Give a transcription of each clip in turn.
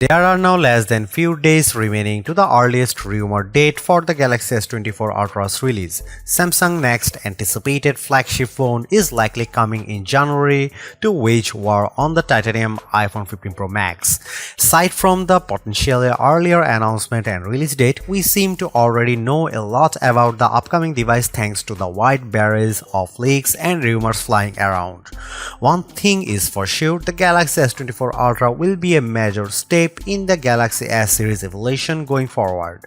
There are now less than few days remaining to the earliest rumored date for the Galaxy S24 Ultra's release. Samsung's next anticipated flagship phone is likely coming in January to wage war on the titanium iPhone 15 Pro Max. Aside from the potentially earlier announcement and release date, we seem to already know a lot about the upcoming device thanks to the wide barrage of leaks and rumors flying around. One thing is for sure, the Galaxy S24 Ultra will be a major step in the Galaxy S series evolution going forward.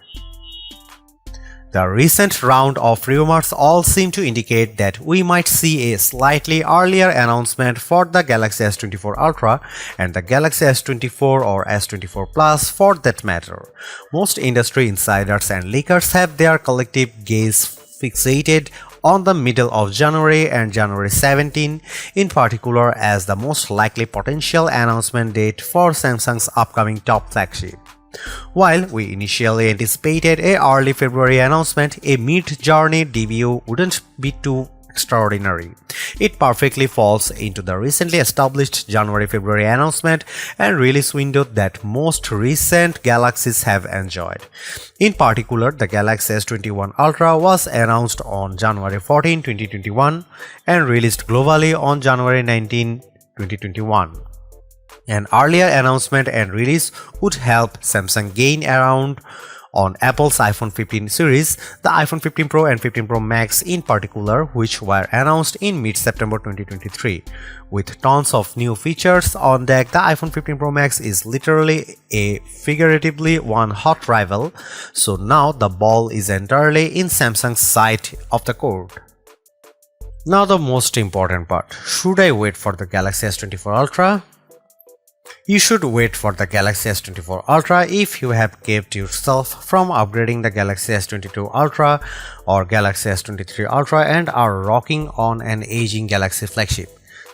The recent round of rumors all seem to indicate that we might see a slightly earlier announcement for the Galaxy S24 Ultra and the Galaxy S24 or S24 Plus for that matter. Most industry insiders and leakers have their collective gaze fixated on the middle of January and January 17 in particular as the most likely potential announcement date for Samsung's upcoming top flagship. While we initially anticipated a early February announcement, a mid-journey debut wouldn't be too extraordinary. It perfectly falls into the recently established January-February announcement and release window that most recent Galaxies have enjoyed. In particular, the Galaxy S21 Ultra was announced on January 14, 2021 and released globally on January 19, 2021. An earlier announcement and release would help Samsung gain ground on Apple's iPhone 15 series, the iPhone 15 Pro and 15 Pro Max in particular, which were announced in mid-September 2023. With tons of new features on deck, the iPhone 15 Pro Max is literally a figuratively one hot rival, so now the ball is entirely in Samsung's side of the court. Now the most important part, should I wait for the Galaxy S24 Ultra? You should wait for the Galaxy S24 Ultra if you have kept yourself from upgrading the Galaxy S22 Ultra or Galaxy S23 Ultra and are rocking on an aging Galaxy flagship.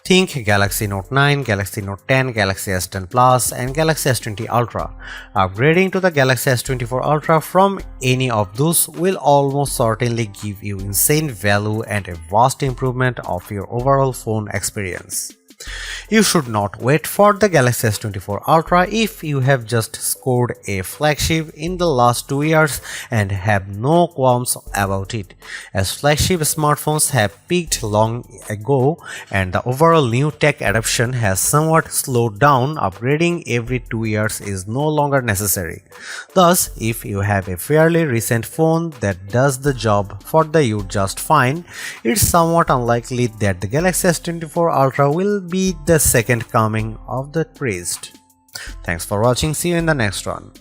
Think Galaxy Note 9, Galaxy Note 10, Galaxy S10 Plus and Galaxy S20 Ultra. Upgrading to the Galaxy S24 Ultra from any of those will almost certainly give you insane value and a vast improvement of your overall phone experience. You should not wait for the Galaxy S24 Ultra if you have just scored a flagship in the last 2 years and have no qualms about it, as flagship smartphones have peaked long ago and the overall new tech adoption has somewhat slowed down. Upgrading every 2 years is no longer necessary. Thus, if you have a fairly recent phone that does the job for you just fine, it's somewhat unlikely that the Galaxy S24 Ultra will be the second coming of the priest. Thanks for watching. See you in the next one.